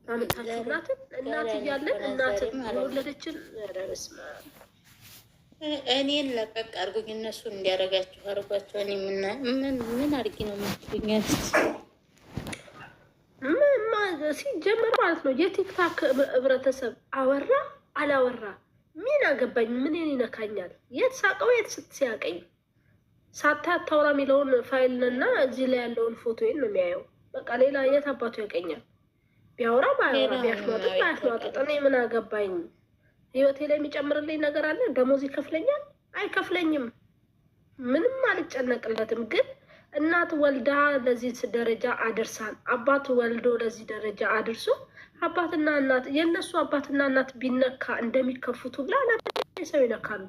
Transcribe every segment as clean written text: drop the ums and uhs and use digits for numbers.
አመጣችሁ እናት እያለን እናት የወለደችን ረስማ እኔን ለቀቅ አድርጉኝ። እነሱ እንዲያረጋችሁ አርጓቸው። እኔ ምን አድርጊ ነው የምትሉኝ? ሲጀመር ማለት ነው የቲክታክ ህብረተሰብ አወራ አላወራ ምን አገባኝ? ምን ይነካኛል? የት ሳቀው የት ስትሲያቀኝ ሳታታውራ የሚለውን ፋይልና እዚህ ላይ ያለውን ፎቶዬን ነው የሚያየው። በቃ ሌላ የት አባቱ ያቀኛል? ቢያወራ ባያወራ ቢያሽሟጥጥ ባያሽሟጥጥ እኔ ምን አገባኝ? ህይወቴ ላይ የሚጨምርልኝ ነገር አለ? ደሞዝ ይከፍለኛል? አይከፍለኝም። ምንም አልጨነቅለትም። ግን እናት ወልዳ ለዚህ ደረጃ አድርሳል። አባት ወልዶ ለዚህ ደረጃ አድርሶ አባትና እናት የእነሱ አባትና እናት ቢነካ እንደሚከፉት ሁላ ሰው ይነካሉ።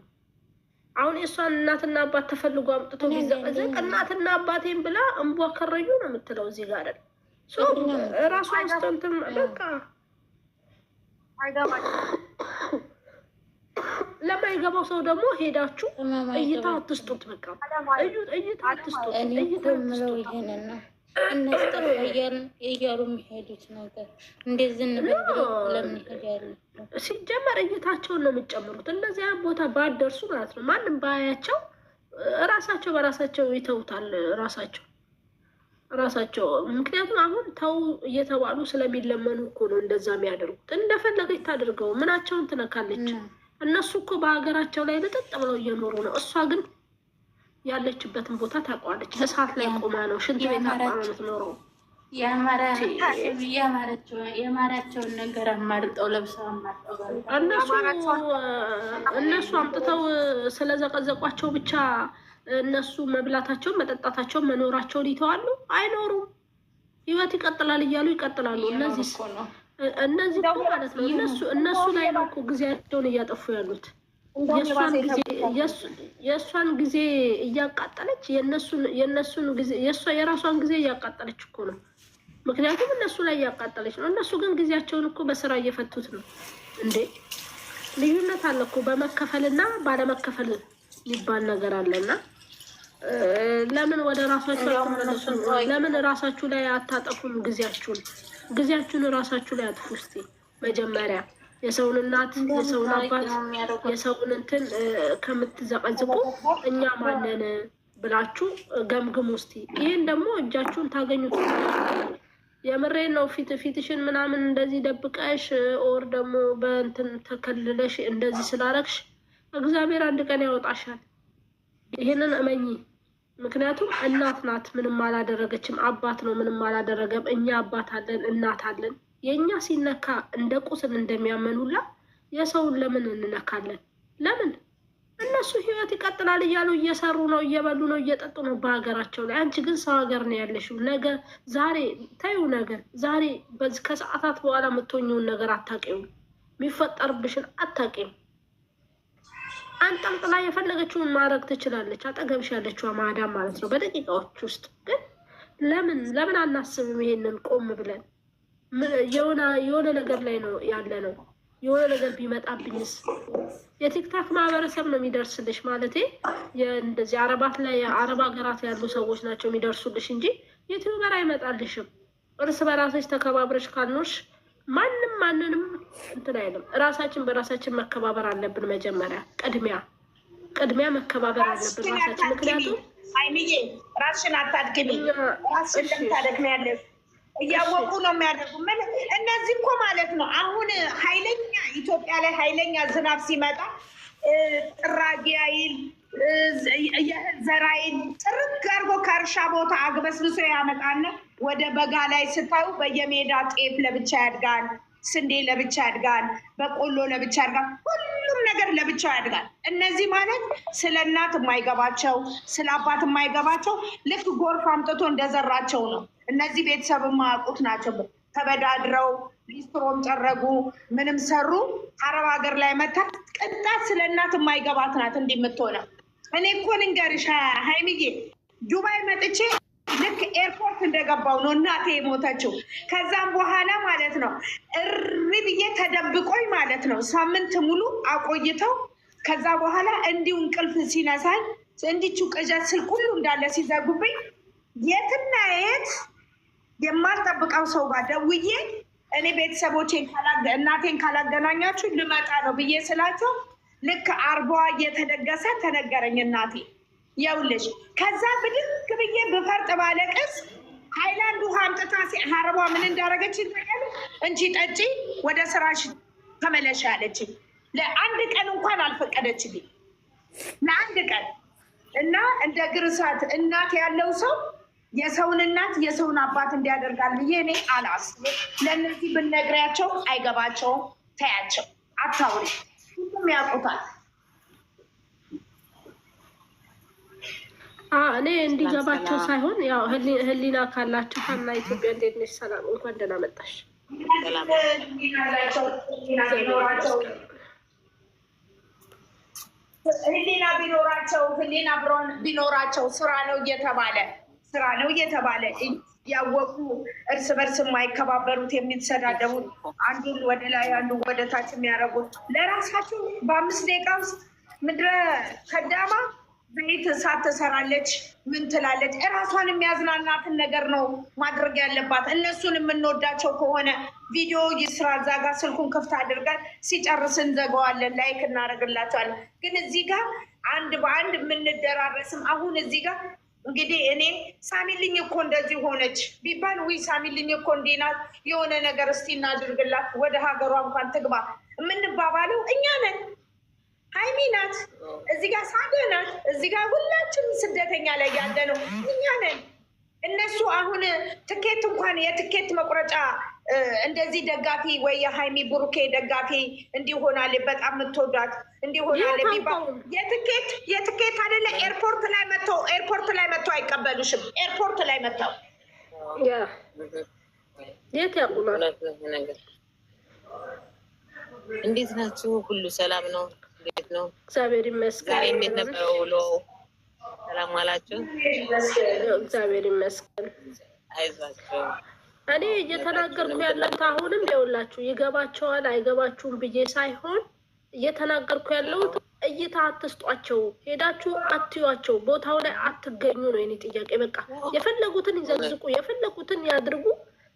አሁን የእሷን እናትና አባት ተፈልጎ አምጥቶ ቢዘቀዘቅ እናትና አባቴን ብላ እንቧ ከረዩ ነው የምትለው እዚህ ጋር አይደል? ራሱ አስተንትም በቃ ለማይገባው ሰው ደግሞ ሄዳችሁ እይታ አትስጡት። በቃ እይታ አትስጡት። እይታ ይሄንን ነው እነሱ ጠፋ እያሉ የሚሄዱት ነገር እንደዚህ እንበል ለምን ይሄዳሉ? ሲጀመር እይታቸውን ነው የሚጨምሩት። እነዚያ ቦታ ባደርሱ ማለት ነው ማንም ባያቸው ራሳቸው በራሳቸው ይተውታል። ራሳቸው ምክንያቱም አሁን ተው እየተባሉ ስለሚለመኑ እኮ ነው እንደዛ የሚያደርጉት። እንደፈለገች ታድርገው ምናቸውን ትነካለች። እነሱ እኮ በሀገራቸው ላይ ልጥጥ ብለው እየኖሩ ነው። እሷ ግን ያለችበትን ቦታ ታውቀዋለች። እሳት ላይ ቆማ ነው ሽንት ቤት አቋ ነው የምትኖረው። የማራቸውን ነገር አማርጠው ለብሰው እነሱ አምጥተው ስለዘቀዘቋቸው ብቻ እነሱ መብላታቸውን መጠጣታቸውን መኖራቸውን ይተዋሉ? አይኖሩም። ህይወት ይቀጥላል እያሉ ይቀጥላሉ። እነዚህ እኮ ማለት ነው እነሱ ላይ ነው እኮ ጊዜያቸውን እያጠፉ ያሉት። የእሷን ጊዜ እያቃጠለች የእነሱን ጊዜ የራሷን ጊዜ እያቃጠለች እኮ ነው። ምክንያቱም እነሱ ላይ እያቃጠለች ነው። እነሱ ግን ጊዜያቸውን እኮ በስራ እየፈቱት ነው እንዴ። ልዩነት አለ እኮ በመከፈልና ባለመከፈል የሚባል ነገር አለና ለምን ወደ ራሳችሁ ለምን ራሳችሁ ላይ አታጠፉም? ጊዜያችሁን ራሳችሁ ላይ አጥፉ። እስቲ መጀመሪያ የሰውን እናት የሰውን አባት የሰውን እንትን ከምትዘቀዝቁ እኛ ማንን ብላችሁ ገምግሙ እስቲ። ይህን ደግሞ እጃችሁን ታገኙት። የምሬን ነው። ፊትሽን ምናምን እንደዚህ ደብቀሽ ኦር ደግሞ በእንትን ተከልለሽ እንደዚህ ስላረግሽ እግዚአብሔር አንድ ቀን ያወጣሻል። ይህንን እመኚ። ምክንያቱም እናት ናት፣ ምንም አላደረገችም። አባት ነው፣ ምንም አላደረገም። እኛ አባት አለን፣ እናት አለን። የእኛ ሲነካ እንደ ቁስል እንደሚያመኑላ የሰውን ለምን እንነካለን? ለምን? እነሱ ህይወት ይቀጥላል እያሉ እየሰሩ ነው፣ እየበሉ ነው፣ እየጠጡ ነው በሀገራቸው ላይ። አንቺ ግን ሰው ሀገር ነው ያለሽው። ነገ ዛሬ ተይው፣ ነገር ዛሬ ከሰዓታት በኋላ የምትሆኝውን ነገር አታውቂውም፣ የሚፈጠርብሽን አታውቂውም። አንጠልጥላ የፈለገችውን ማድረግ ትችላለች። አጠገብሽ ያለችው ማዳም ማለት ነው በደቂቃዎች ውስጥ። ግን ለምን አናስብም? ይሄንን ቆም ብለን የሆነ ነገር ላይ ነው ያለ ነው። የሆነ ነገር ቢመጣብኝስ? የቲክታክ ማህበረሰብ ነው የሚደርስልሽ ማለቴ እንደዚህ አረባት ላይ አረብ ሀገራት ያሉ ሰዎች ናቸው የሚደርሱልሽ እንጂ ዩቲዩበር አይመጣልሽም። እርስ በራስሽ ተከባብረሽ ካልኖርሽ ማንንም እንትን አይልም። ራሳችን በራሳችን መከባበር አለብን። መጀመሪያ ቅድሚያ መከባበር አለብን ራሳችን። ምክንያቱም አይሚዬ ራስሽን አታድግሚ፣ ራስሽን ታደግሚያለሽ። እያወቁ ነው የሚያደርጉ። ምን እነዚህ እኮ ማለት ነው አሁን ኃይለኛ ኢትዮጵያ ላይ ኃይለኛ ዝናብ ሲመጣ ጥራጊ አይል የእህል ዘራይን ጥርግ አድርጎ ከእርሻ ቦታ አግበስብሶ ያመጣና ወደ በጋ ላይ ስታዩ በየሜዳ ጤፍ ለብቻ ያድጋል፣ ስንዴ ለብቻ ያድጋል፣ በቆሎ ለብቻ ያድጋል፣ ሁሉም ነገር ለብቻ ያድጋል። እነዚህ ማለት ስለ እናት የማይገባቸው ስለ አባት የማይገባቸው ልክ ጎርፍ አምጥቶ እንደዘራቸው ነው። እነዚህ ቤተሰብ የማያውቁት ናቸው። ተበዳድረው ሊስትሮም ጠረጉ ምንም ሰሩ። አረብ ሀገር ላይ መታ ቅጣት ስለ እናት የማይገባት ናት እንዲህ የምትሆነው። እኔ እኮ ልንገርሽ ሀይሚዬ ዱባይ መጥቼ ልክ ኤርፖርት እንደገባው ነው እናቴ የሞተችው። ከዛም በኋላ ማለት ነው እሪ ብዬ ተደብቆኝ ማለት ነው ሳምንት ሙሉ አቆይተው ከዛ በኋላ እንዲሁ እንቅልፍ ሲነሳኝ እንዲቹ ቅዠት ስልክ ሁሉ እንዳለ ሲዘጉብኝ የትና የት የማልጠብቀው ሰው ጋር ደውዬ እኔ ቤተሰቦቼን እናቴን ካላገናኛችሁ ልመጣ ነው ብዬ ስላቸው ልክ አርቧ እየተደገሰ ተነገረኝ። እናቴ የውልሽ ከዛ ብድግ ብዬ ብፈርጥ ባለቅስ ሃይላንድ ውሃ አምጥታ አረቧ ምን እንዳረገችኝ ታውቂያለሽ? እንቺ ጠጪ ወደ ስራሽ ተመለሽ ያለችኝ። ለአንድ ቀን እንኳን አልፈቀደችልኝ፣ ለአንድ ቀን። እና እንደ ግርሳት እናት ያለው ሰው የሰውን እናት የሰውን አባት እንዲያደርጋል ብዬ እኔ አላስብም። ለእነዚህ ብነግሪያቸው አይገባቸውም። ተያቸው፣ አታውሪ፣ ሁሉም ያውቁታል። እኔ እንዲገባቸው ሳይሆን ያው ህሊና ካላቸው ሀና ኢትዮጵያ እንዴት ነሽ? ሰላም፣ እንኳን ደህና መጣሽ። ህሊና ቢኖራቸው ስራ ነው እየተባለ ያወቁ እርስ በርስ የማይከባበሩት የሚሰዳደቡት፣ አንዱን ወደ ላይ አንዱን ወደ ታች የሚያደርጉት ለራሳቸው በ5 ደቂቃ ውስጥ ምድረ ከዳማ ዘይት እሳት ትሰራለች፣ ምን ትላለች። እራሷን የሚያዝናናትን ነገር ነው ማድረግ ያለባት። እነሱን የምንወዳቸው ከሆነ ቪዲዮ ይስራ፣ እዛ ጋር ስልኩን ክፍት አድርገን ሲጨርስ እንዘጋዋለን፣ ላይክ እናደርግላቸዋለን። ግን እዚህ ጋር አንድ በአንድ የምንደራረስም አሁን እዚህ ጋር እንግዲህ እኔ ሳሚልኝ እኮ እንደዚህ ሆነች ቢባል ውይ ሳሚልኝ እኮ እንዲህ ናት፣ የሆነ ነገር እስቲ እናድርግላት፣ ወደ ሀገሯ እንኳን ትግባ የምንባባለው እኛ ነን። ሀይሚ ናት እዚህ ጋር፣ ሳደ ናት እዚህ ጋር፣ ሁላችንም ስደተኛ ላይ ያለ ነው እኛ ነን። እነሱ አሁን ትኬት እንኳን የትኬት መቁረጫ እንደዚህ ደጋፊ ወይ የሀይሚ ብሩኬ ደጋፊ እንዲሆናል በጣም የምትወዳት እንዲሆናል ቢባል የትኬት አይደለ ኤርፖርት ላይ መጥተው አይቀበሉሽም። ኤርፖርት ላይ መጥተው የት ያቁናል። እንዴት ናችሁ? ሁሉ ሰላም ነው? እንዴት ነው? እግዚአብሔር ይመስገን። ዛሬ እንዴት ነበር ውሎ? ሰላም ዋላችሁ? እግዚአብሔር ይመስገን። አይዟችሁ። እኔ እየተናገርኩ ያለሁት አሁንም ይኸውላችሁ ይገባቸዋል አይገባችሁም ብዬ ሳይሆን እየተናገርኩ ያለሁት እይታ አትስጧቸው፣ ሄዳችሁ አትዩዋቸው፣ ቦታው ላይ አትገኙ ነው የኔ ጥያቄ። በቃ የፈለጉትን ይዘግዝቁ፣ የፈለጉትን ያድርጉ፣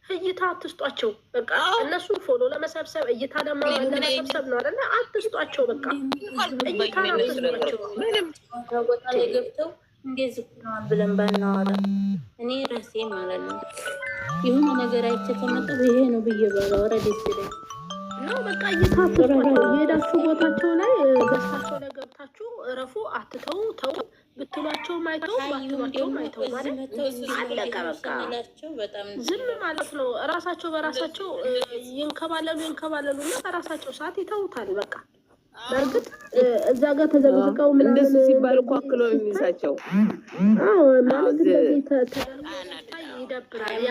እይታ አትስጧቸው። በቃ እነሱን ፎሎ ለመሰብሰብ እይታ ለመሰብሰብ ነው አይደለ? አትስጧቸው፣ በቃ እይታ አትስጧቸው። ቦታ ላይ ገብተው እንደዚህ ሆነዋል ብለን ባናወራ እኔ ራሴ ማለት ነው የሆነ ነገር አይቼ ከመጣሁ ይሄ ነው ብዬ ባወራ ደስ ይለኛል። ነው በቃ እይታ አትስጧቸው። የሄዳችሁ ቦታቸው ላይ ገዝታቸው ላይ ገብታችሁ እረፉ፣ አትተው፣ ተው ብትሏቸው ማይተው ባትሏቸው ማይተው ማለት አለቀ። በቃ ዝም ማለት ነው። እራሳቸው በራሳቸው ይንከባለሉና በራሳቸው ሰዓት ይተውታል። በቃ በእርግጥ እዛ ጋር ተዘግዝቀው እንደሱ ሲባል እኮ አክሎ የሚይዛቸው ማለት እንደዚህ ተደርጎ ይደብራል።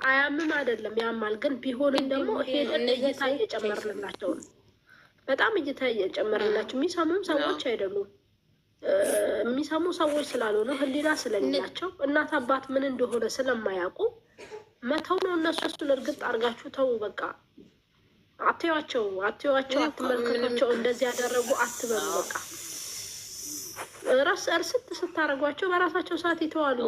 አያምም አይደለም ያማል። ግን ቢሆንም ደግሞ ሄደን እይታ እየጨመርንላቸው ነው። በጣም እይታ እየጨመርንላቸው የሚሰሙም ሰዎች አይደሉም። የሚሰሙ ሰዎች ስላልሆነ ህሊና ስለሌላቸው እናት አባት ምን እንደሆነ ስለማያውቁ መተው ነው። እነሱን እርግጥ አድርጋችሁ ተው በቃ። አትዩዋቸው፣ አትመልከቷቸው። እንደዚህ ያደረጉ አትበሉ። በቃ እርስት ስታደርጓቸው በራሳቸው ሰዓት ይተዋሉ።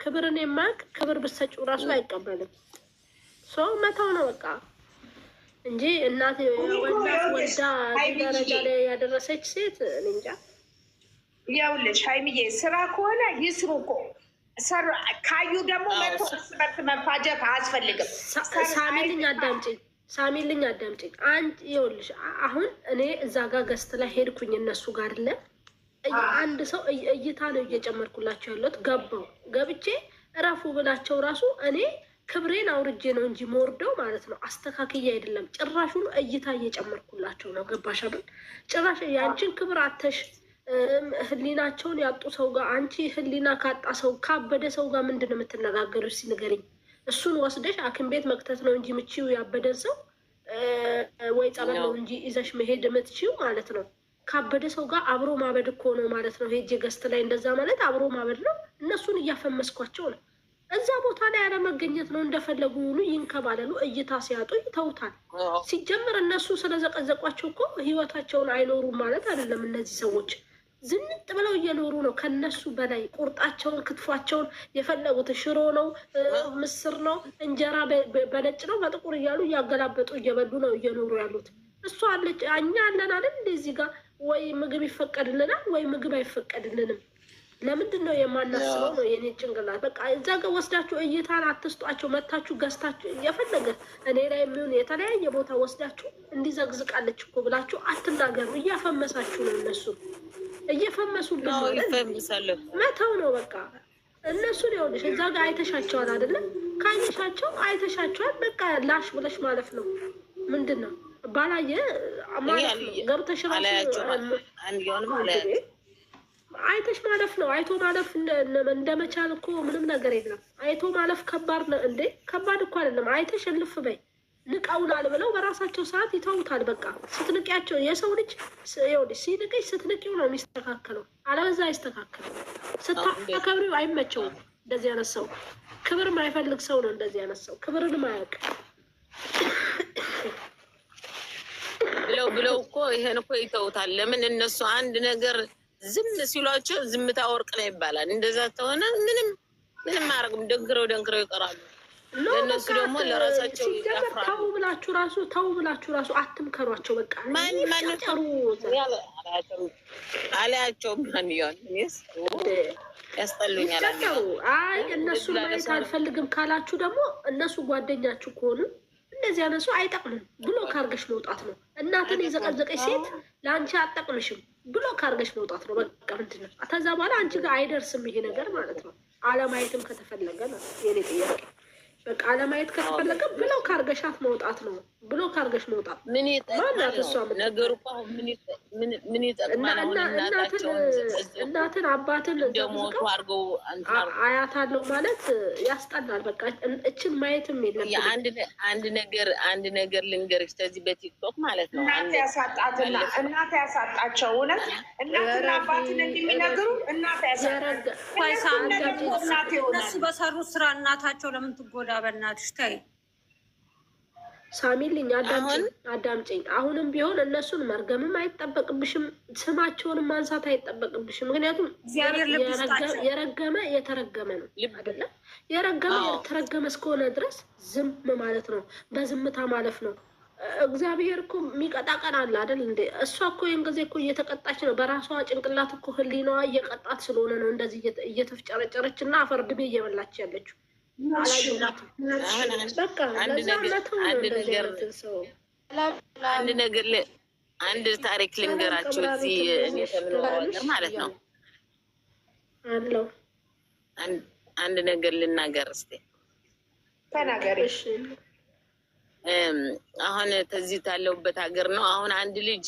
ክብርን የማያውቅ ክብር ብትሰጪው ራሱ አይቀበልም። ሰው መተው ነው በቃ እንጂ እናት ወልዳ ደረጃ ላይ ያደረሰች ሴት እንጃ። ያውልሽ ሀይሚዬ ስራ ከሆነ ይስሩ እኮ ካዩ ደግሞ መፋጀት አያስፈልግም። ሳሚልኝ አዳምጪኝ። አንድ ይኸውልሽ አሁን እኔ እዛ ጋር ገስት ላይ ሄድኩኝ እነሱ ጋር አንድ ሰው እይታ ነው እየጨመርኩላቸው ያለሁት። ገብቼ እረፉ ብላቸው ራሱ እኔ ክብሬን አውርጄ ነው እንጂ መወርደው ማለት ነው አስተካክዬ አይደለም። ጭራሹን እይታ እየጨመርኩላቸው ነው። ገባሽ አይደል? ጭራሽ ያንቺን ክብር አተሽ ህሊናቸውን ያጡ ሰው ጋር አንቺ ህሊና ካጣ ሰው ካበደ ሰው ጋር ምንድን ነው የምትነጋገሩ? እስኪ ንገሪኝ። እሱን ወስደሽ ሐኪም ቤት መክተት ነው እንጂ ምቺው ያበደን ሰው ወይ ጸበል ነው እንጂ ይዘሽ መሄድ የምትችው ማለት ነው። ካበደ ሰው ጋር አብሮ ማበድ እኮ ነው ማለት ነው። ሄጄ ገስት ላይ እንደዛ ማለት አብሮ ማበድ ነው። እነሱን እያፈመስኳቸው ነው። እዛ ቦታ ላይ ያለመገኘት ነው። እንደፈለጉ ይሁኑ ይንከባለሉ። እይታ ሲያጡ ይተውታል። ሲጀምር እነሱ ስለዘቀዘቋቸው እኮ ህይወታቸውን አይኖሩም ማለት አይደለም። እነዚህ ሰዎች ዝንጥ ብለው እየኖሩ ነው። ከነሱ በላይ ቁርጣቸውን፣ ክትፏቸውን የፈለጉት ሽሮ ነው፣ ምስር ነው፣ እንጀራ በነጭ ነው በጥቁር እያሉ እያገላበጡ እየበሉ ነው እየኖሩ ያሉት። እሷ አለች እኛ አለን አይደል እንደዚህ ጋር ወይ ምግብ ይፈቀድልናል ወይ ምግብ አይፈቀድልንም። ለምንድን ነው የማናስበው ነው የኔ ጭንቅላት። በቃ እዛ ጋር ወስዳችሁ እይታን አትስጧቸው። መታችሁ ገዝታችሁ የፈለገ እኔ ላይ የሚሆን የተለያየ ቦታ ወስዳችሁ እንዲዘግዝቃለች እኮ ብላችሁ አትናገሩ። እያፈመሳችሁ ነው እነሱ እየፈመሱብን ነው። መተው ነው በቃ እነሱን ይኸውልሽ እዛ ጋር አይተሻቸዋል አይደለም? ካየሻቸው አይተሻቸዋል። በቃ ላሽ ብለሽ ማለፍ ነው። ምንድን ነው ባላየ ማለት ነው። ገብተሽ አይተሽ ማለፍ ነው። አይቶ ማለፍ እንደመቻል እኮ ምንም ነገር የለም። አይቶ ማለፍ ከባድ ነው እንዴ? ከባድ እኮ አይደለም። አይተሽ እልፍ በይ። ንቀውናል ብለው በራሳቸው ሰዓት ይተውታል። በቃ ስትንቂያቸው የሰው ልጅ ይኸውልሽ ሲንቅሽ ስትንቂው ነው የሚስተካከለው፣ አለበዛ አይስተካከልም። ስታከብሪው አይመቸውም። እንደዚህ አይነት ሰው ክብር ማይፈልግ ሰው ነው። እንደዚህ አይነት ሰው ክብርን ማያውቅ ብለው እኮ ይሄን እኮ ይተውታል። ለምን እነሱ አንድ ነገር ዝም ሲሏቸው ዝምታ ወርቅ ነው ይባላል። እንደዛ ተሆነ ምንም አያረጉም። ደንክረው ይቀራሉ። ለእነሱ ደግሞ ለራሳቸው ያፍራሉ። ተው ብላችሁ ራሱ አትምከሯቸው። በቃ አላያቸውም። ያስጠሉኛል። አይ እነሱ ማየት አልፈልግም ካላችሁ ደግሞ እነሱ ጓደኛችሁ ከሆኑ እንደዚህ ያነሱ አይጠቅምም ብሎ ካርገሽ መውጣት ነው። እናትን የዘቀዘቀች ሴት ለአንቺ አጠቅምሽም ብሎ ካርገሽ መውጣት ነው። በቃ ምንድን ነው ከዛ በኋላ አንቺ ጋር አይደርስም ይሄ ነገር ማለት ነው። አለማየትም ከተፈለገ ነው የኔ ጥያቄ። በቃ አለማየት ከተፈለገ ብለው ካርገሻት መውጣት ነው። ብሎ ካርገሽ መውጣት ምን ይጠቅማል? ነገሩ እኮ ምን ይጠቅማል? እናትን አባትን ደሞቱ አድርገው አያት አለው ማለት ያስጠላል። በቃ እችን ማየትም የለም። አንድ ነገር ልንገርሽ፣ ከዚህ በቲክቶክ ማለት ነው እናት ያሳጣቸው እውነት እናትና አባትን እንደሚነግሩ እናት ያሳጣቸው እነሱ በሰሩት ስራ እናታቸው ለምን ትጎዳ? በእናትሽ ተይ ሳሚልኝ አዳምጪኝ። አሁንም ቢሆን እነሱን መርገምም አይጠበቅብሽም፣ ስማቸውንም ማንሳት አይጠበቅብሽም። ምክንያቱም የረገመ የተረገመ ነው አይደለም? የረገመ የተረገመ እስከሆነ ድረስ ዝም ማለት ነው፣ በዝምታ ማለፍ ነው። እግዚአብሔር እኮ የሚቀጣ ቀን አለ አይደል እንዴ? እሷ እኮ ይህን ጊዜ እኮ እየተቀጣች ነው። በራሷ ጭንቅላት እኮ ህሊናዋ እየቀጣት ስለሆነ ነው እንደዚህ እየተፍጨረጨረች እና አፈር ድሜ እየበላች ያለችው። አንድ ታሪክ ልንገራቸው። እዚህ እኔ ከምንወራው ማለት ነው አንድ ነገር ልናገር እስኪ። ተናገሪሽ። አሁን ከዚህ ታለውበት ሀገር ነው። አሁን አንድ ልጅ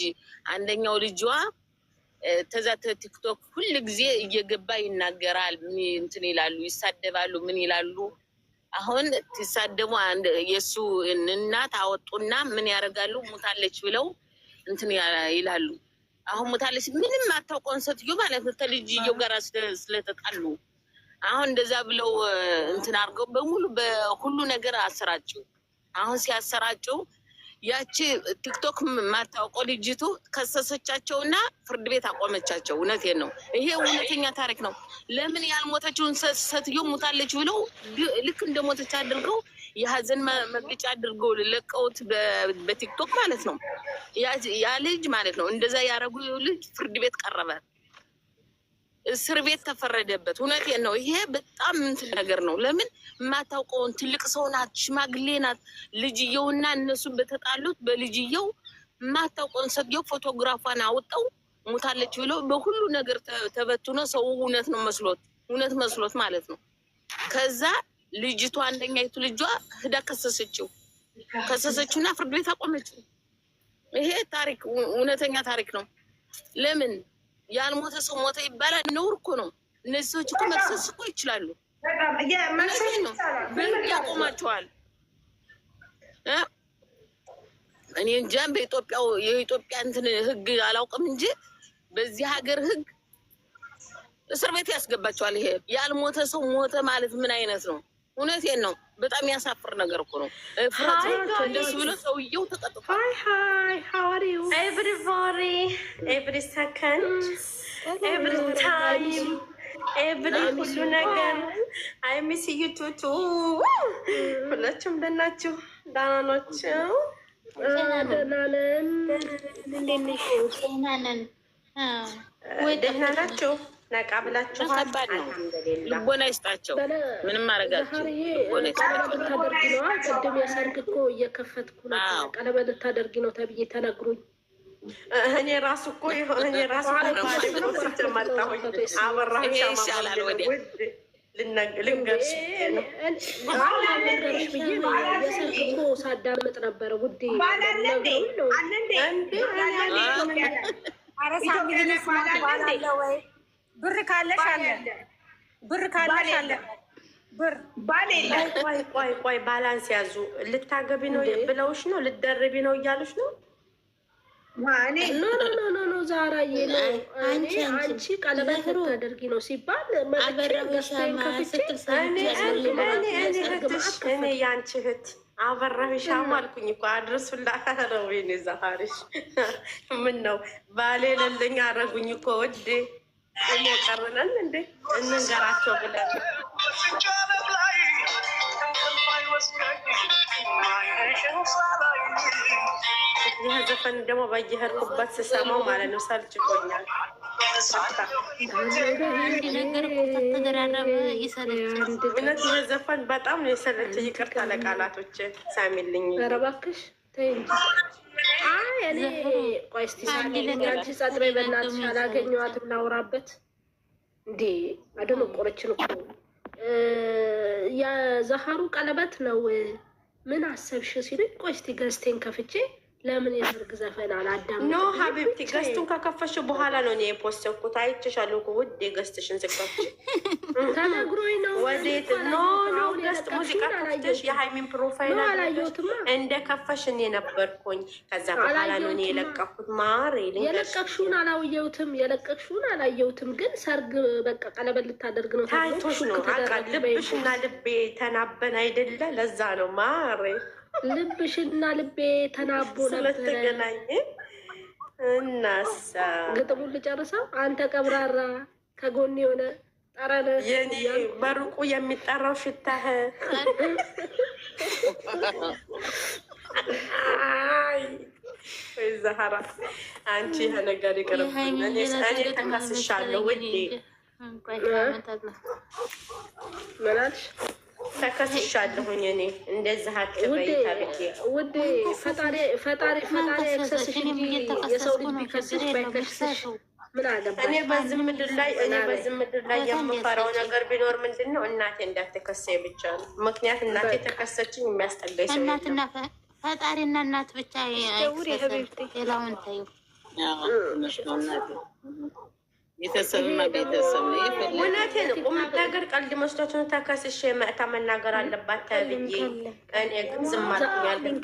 አንደኛው ልጇ ተዛ ቲክቶክ ሁሉ ጊዜ እየገባ ይናገራል። እንትን ይላሉ፣ ይሳደባሉ፣ ምን ይላሉ። አሁን ሲሳደቡ የእሱ እናት አወጡና ምን ያደርጋሉ? ሙታለች ብለው እንትን ይላሉ። አሁን ሙታለች ምንም አታውቀውን ሴትዮ ማለት ነው ከልጅየው ጋር ስለተጣሉ አሁን እንደዛ ብለው እንትን አድርገው በሙሉ በሁሉ ነገር አሰራጩ። አሁን ሲያሰራጩ ያቺ ቲክቶክ ማታውቀው ልጅቱ ከሰሰቻቸውና ፍርድ ቤት አቆመቻቸው። እውነቴን ነው፣ ይሄ እውነተኛ ታሪክ ነው። ለምን ያልሞተችውን ሴትዮ ሙታለች ብለው ልክ እንደሞተች አድርገው የሀዘን መግለጫ አድርገው ለቀውት በቲክቶክ ማለት ነው። ያ ልጅ ማለት ነው እንደዛ ያደረጉ ልጅ ፍርድ ቤት ቀረበ፣ እስር ቤት ተፈረደበት። እውነቴን ነው። ይሄ በጣም እንትን ነገር ነው። ለምን የማታውቀውን ትልቅ ሰው ናት፣ ሽማግሌ ናት። ልጅየውና እነሱ በተጣሉት በልጅየው የማታውቀውን ሰውየው ፎቶግራፏን አውጠው ሙታለች ብለው በሁሉ ነገር ተበትኖ ሰው እውነት መስሎት ማለት ነው። ከዛ ልጅቷ አንደኛይቱ ልጇ ህዳ ከሰሰችውና ፍርድ ቤት አቆመችው። ይሄ ታሪክ እውነተኛ ታሪክ ነው። ለምን ያልሞተ ሰው ሞተ ይባላል? ነውር እኮ ነው። እነዚህ ሰዎች እኮ መክሰስ እኮ ይችላሉ። በህግ ያቆማቸዋል። እኔ እንጃ የኢትዮጵያ እንትን ህግ አላውቅም እንጂ በዚህ ሀገር ህግ እስር ቤት ያስገባቸዋል። ይሄ ያልሞተ ሰው ሞተ ማለት ምን አይነት ነው? እውነቴን ነው። በጣም ያሳፍር ነገር እኮ ነው። ፍራቻቸው እንደሱ ብሎ ሰውየው ተቀጥቷል። ሃይ ሃው አር ዩ ኤቭሪባዲ ኤቭሪ ሰከንድ ኤቭሪ ታይም ኤቭሪ ሁሉ ነገር አይ ሚስ ዩ ቱቱ። ሁላችሁም ደህና ናችሁ? ደህና ናችሁ? ደህና ናችሁ? ነቃ ብላችኋል? ልቦና ይስጣቸው። ምንም ማረጋቸው ልቦና ይስጣቸው። ቅድም የሰርግ እኮ እየከፈትኩ ነው። ቀለበት ልታደርጊ ነው ተብዬ ተነግሮኝ እኔ ራሱ እኮ መጣሁኝ። አበራሁሽ ይሻላል ወዲያ ልንገርሽ ብዬ የሰርግ እኮ ሳዳመጥ ነበረ ውዴ። ብር ካለሽ አለ ብር ካለሽ አለ ብር ቆይ ባላንስ ያዙ። ልታገቢ ነው ብለውሽ ነው? ልትደርቢ ነው እያሉሽ ነው? ኖ ዛራዬ ነው አንቺ ቀለበት ልታደርጊ ነው ሲባል እኔ ያንቺ እህት አበራሽም አልኩኝ እኮ አድርሱላት። ረወይኔ ዛሃሪሽ ምን ነው ባሌ ለለኝ አረጉኝ እኮ ወዴ እሞ ቀርነን እንዴ እንንገራቸው ብለን ይህ ዘፈን ደግሞ በየሄድኩበት ስሰማው ማለት ነው ሰልችቶኛል። እውነት ይህ ዘፈን በጣም ነው የሰለች። ይቅርታ ለቃላቶች ሳሚልኝ። ኧረ እባክሽ ተይ እንጂ። አይ እኔ ቆይ እስኪ አንቺ ጸጥ በይ በእናትሽ። አላገኘኋትም ላውራበት እንዴ አደነቆረችን እኮ። የዛሃሩ ቀለበት ነው ምን አሰብሽ ሲሉኝ፣ ቆይ እስኪ ገዝቴን ከፍቼ ለምን የሰርግ ዘፈን አላዳም? ኖ ሀቢብቲ ገዝቱን ከከፈሽ በኋላ ነው እኔ የፖስተኩት። አይቼሻለሁ እኮ ውዴ ገዝትሽን ስከፍች ተነግሮኝ ነው። ወዴት ኖ ገዝት ሙዚቃ ከፍተሽ የሃይሚን ፕሮፋይል አላየሁትማ። እንደ ከፈሽ እኔ ነበርኩኝ። ከዛ በኋላ ነው እኔ የለቀኩት። ማር የለቀቅሽውን አላየሁትም፣ ግን ሰርግ በቃ ቀለበት ልታደርግ ነው ታይቶሽ ነው። አቃ ልብሽና ልቤ ተናበን አይደለ? ለዛ ነው ማር ልብሽና ልቤ ተናቦ ስለተገናኘ እናሳ ግጥሙን ልጨርሰው። አንተ ቀብራራ ከጎን የሆነ ጠረነ የኔ በሩቁ የሚጠራው ሽታህ ወይ ዛህራ አንቺ ይሄ ነገር ይቅርብ። እኔ ተከስሻለሁ ውዴ። ምን አልሽ? ተከስሻለሁኝ እኔ እንደዚህ አትበይ ተብዬ ውዴ። ፈጣሪ ያክሰስሽ እንጂ የሰው ልጅ ቢከስሽ ባይከስሽ ምን አገባሽ? እኔ በዚህ ምድር ላይ የምፈራው ነገር ቢኖር ምንድን ነው? እናቴ እንዳትከሰኝ ብቻ ነው። ምክንያት እናቴ ተከሰችኝ የሚያስጠላኝ ሰው እናትና ፈጣሪና እናት ብቻ ሌላውን ተይው። ቤተሰብማ ቤተሰብ ነው። እውነቴን ቁም ነገር ቀልድ መስሎት ተከስሼ መእታ መናገር አለባት ተብዬ እኔ ግን ዝም አልኩኝ።